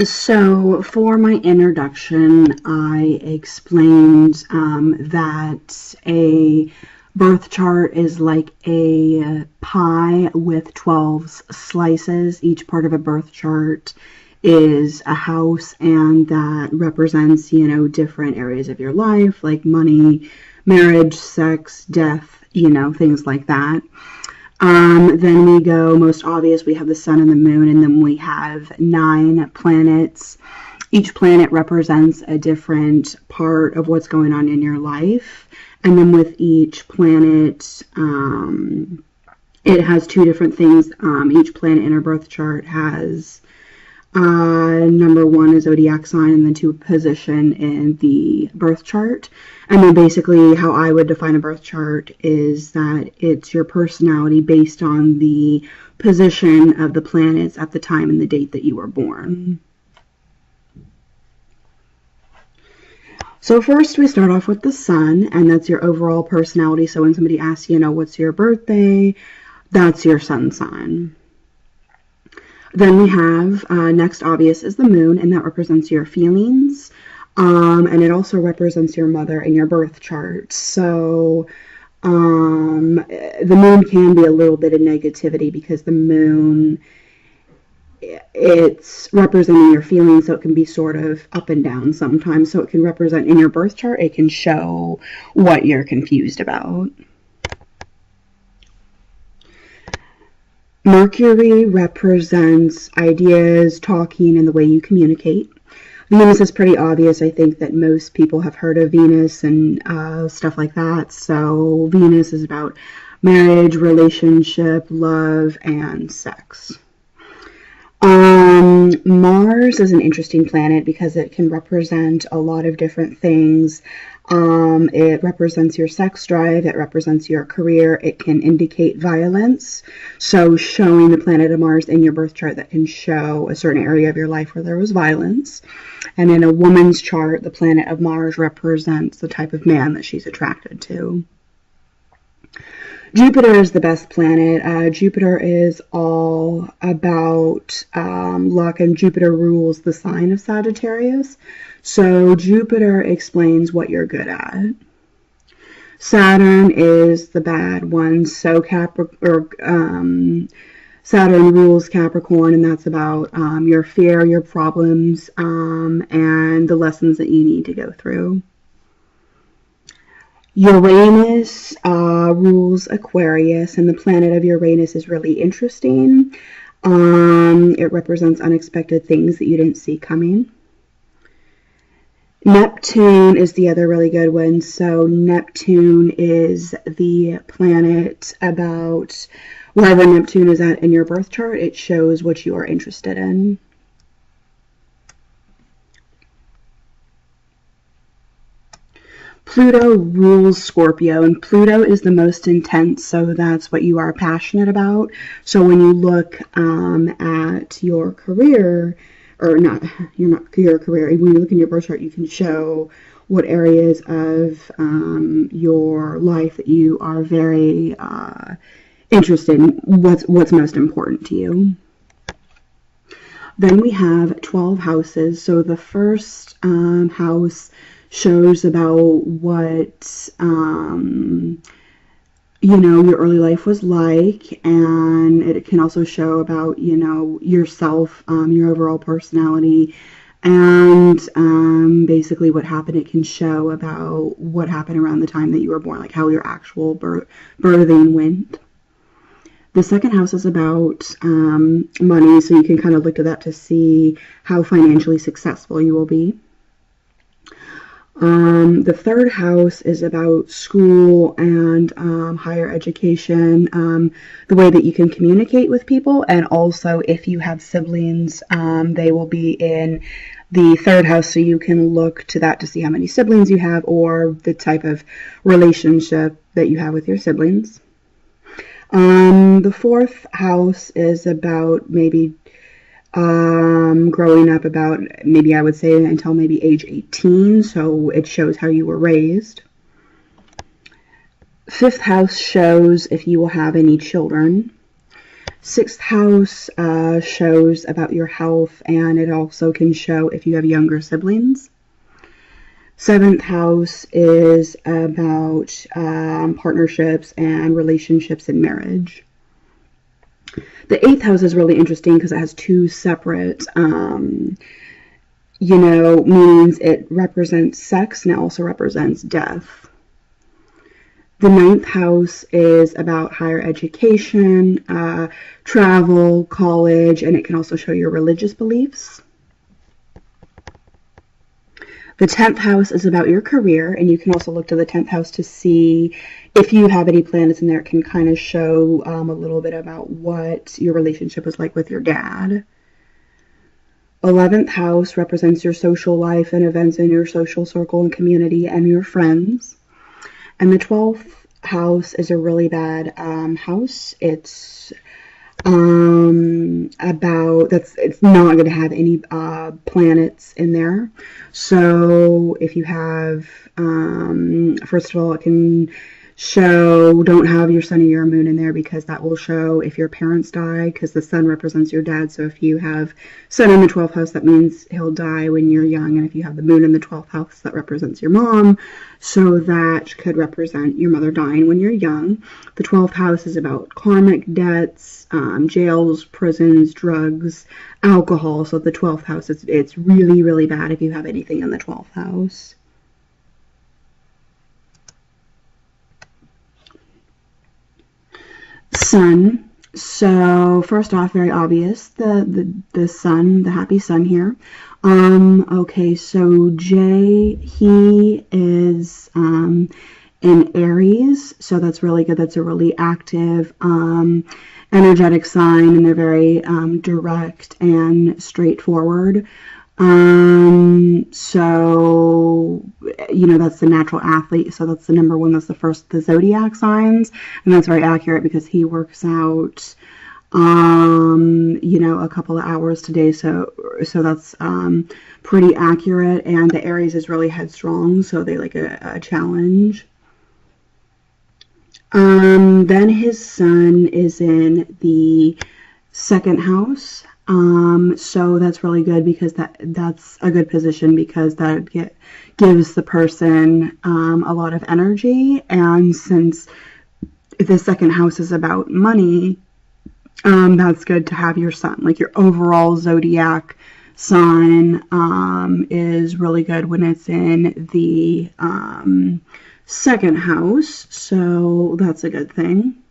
So for my introduction, I explained that a birth chart is like a pie with 12 slices. Each part of a birth chart is a house, and that represents, different areas of your life, like money, marriage, sex, death, things like that. Then we go, most obvious, we have the sun and the moon, and then we have 9 planets. Each planet represents a different part of what's going on in your life. And then with each planet, it has 2 different things. Each planet in our birth chart has number 1 is zodiac sign, and then 2 position in the birth chart. And then basically how I would define a birth chart is that it's your personality based on the position of the planets at the time and the date that you were born. So first we start off with the sun, and that's your overall personality. So when somebody asks, what's your birthday, that's your sun sign. Then we have, next obvious is the moon, and that represents your feelings. And it also represents your mother in your birth chart. So the moon can be a little bit of negativity because the moon, it's representing your feelings, so it can be sort of up and down sometimes. So it can represent in your birth chart, it can show what you're confused about. Mercury represents ideas, talking, and the way you communicate. Venus is pretty obvious. I think that most people have heard of Venus and stuff like that. So Venus is about marriage, relationship, love, and sex. Mars is an interesting planet because it can represent a lot of different things. It represents your sex drive, it represents your career, it can indicate violence. So showing the planet of Mars in your birth chart, that can show a certain area of your life where there was violence. And in a woman's chart, the planet of Mars represents the type of man that she's attracted to. Jupiter is the best planet. Jupiter is all about luck, and Jupiter rules the sign of Sagittarius. So Jupiter explains what you're good at. Saturn is the bad one. So Saturn rules Capricorn, and that's about your fear, your problems, and the lessons that you need to go through. Uranus rules Aquarius, and the planet of Uranus is really interesting. It represents unexpected things that you didn't see coming. Neptune is the other really good one. So Neptune is the planet about wherever Neptune is at in your birth chart, it shows what you are interested in. Pluto rules Scorpio, and Pluto is the most intense, so that's what you are passionate about. So when you look at your career, or not your career, when you look in your birth chart, you can show what areas of your life that you are very interested in, what's most important to you. Then we have 12 houses. So the first house shows about what your early life was like, and it can also show about yourself, your overall personality, and basically what happened. It can show about what happened around the time that you were born, like how your actual birthing went. The second house is about money, so you can kind of look to that to see how financially successful you will be. The third house is about school and higher education, the way that you can communicate with people, and also if you have siblings, they will be in the third house, so you can look to that to see how many siblings you have or the type of relationship that you have with your siblings. The fourth house is about maybe growing up, about maybe I would say until maybe age 18, so it shows how you were raised. Fifth house shows if you will have any children. Sixth house shows about your health, and it also can show if you have younger siblings. Seventh house is about partnerships and relationships and marriage. The eighth house is really interesting because it has two separate, meanings. It represents sex and it also represents death. The ninth house is about higher education, travel, college, and it can also show your religious beliefs. The 10th house is about your career, and you can also look to the 10th house to see if you have any planets in there. It can kind of show a little bit about what your relationship was like with your dad. 11th house represents your social life and events in your social circle and community and your friends. And the 12th house is a really bad house. It's it's not going to have any planets in there. So if you have, first of all, it can show don't have your sun or your moon in there, because that will show if your parents die, because the sun represents your dad. So if you have sun in the 12th house, that means he'll die when you're young. And if you have the moon in the 12th house, that represents your mom. So that could represent your mother dying when you're young. The 12th house is about karmic debts, jails, prisons, drugs, alcohol. So the 12th house, it's really, really bad if you have anything in the 12th house. Sun. So first off, very obvious, the sun, the happy sun here. Okay, so Jay, he is in Aries, so that's really good. That's a really active, energetic sign, and they're very direct and straightforward. So, that's the natural athlete. So that's the number one. That's the first, the zodiac signs. And that's very accurate because he works out, a couple of hours today. So that's, pretty accurate. And the Aries is really headstrong. So they like a challenge. Then his sun is in the second house. So that's really good because that's a good position, because that gives the person a lot of energy. And since the second house is about money, that's good to have your sun. Like your overall zodiac sign is really good when it's in the second house. So that's a good thing.